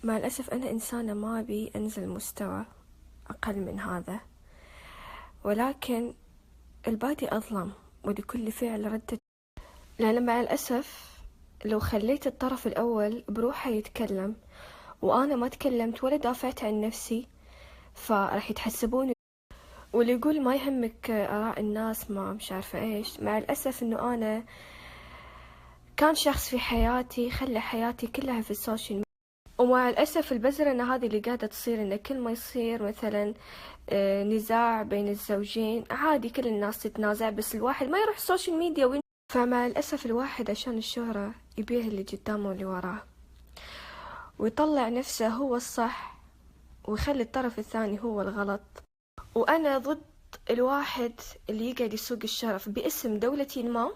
مع الأسف أنا إنسانة ما أبي أنزل مستوى أقل من هذا، ولكن البادي أظلم ولكل فعل ردة. لأن مع الأسف لو خليت الطرف الأول بروحه يتكلم وأنا ما تكلمت ولا دافعت عن نفسي، فراح يتحسبوني. واللي يقول ما يهمك آراء الناس ما مش عارفة إيش، مع الأسف إنه أنا كان شخص في حياتي خلى حياتي كلها في السوشيال ميديا. ومع الأسف البزرنة هذه اللي قاعدة تصير، إن كل ما يصير مثلا نزاع بين الزوجين عادي كل الناس تتنازع، بس الواحد ما يروح السوشيال ميديا فمع الأسف الواحد عشان الشهرة يبيع اللي قدامه واللي وراه، ويطلع نفسه هو الصح ويخلي الطرف الثاني هو الغلط. وأنا ضد الواحد اللي يقعد يسوق الشرف باسم دولة ما،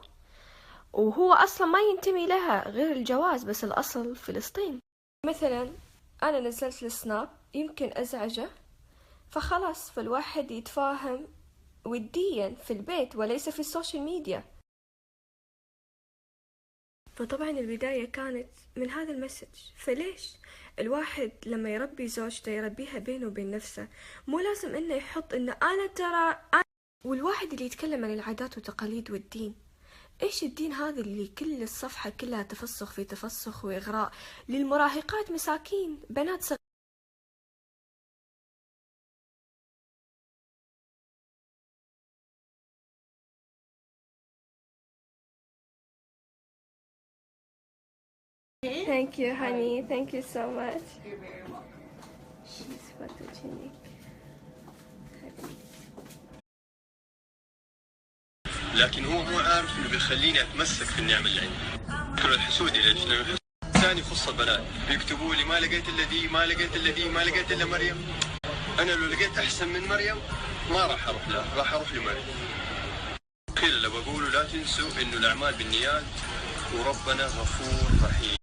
وهو أصلا ما ينتمي لها غير الجواز، بس الأصل فلسطين. مثلا أنا نزلت السناب يمكن أزعجه، فخلاص فالواحد يتفاهم وديا في البيت وليس في السوشيال ميديا. فطبعا البداية كانت من هذا المسج. فليش الواحد لما يربي زوجته يربيها بينه وبين نفسه، مو لازم انه يحط انه انا ترى والواحد اللي يتكلم عن العادات والتقاليد والدين، ايش الدين هذا اللي كل الصفحة كلها تفسخ في تفسخ واغراء للمراهقات، مساكين بنات صغيرة. Thank you honey, thank you so much. She's photogenic. لكن هو مو عارف انه بيخليني اتمسك في النعمه اللي عندي. فكرة الحسودي ليش؟ لانه الحسود ثاني يخص البنات، بيكتبوا لي ما لقيت الا دي، ما لقيت الا دي، ما لقيت الا مريم. انا لو لقيت احسن من مريم ما راح اروح لها، راح اروح لمريم. كل اللي بقوله لا تنسوا انه الاعمال بالنيات وربنا غفور رحيم.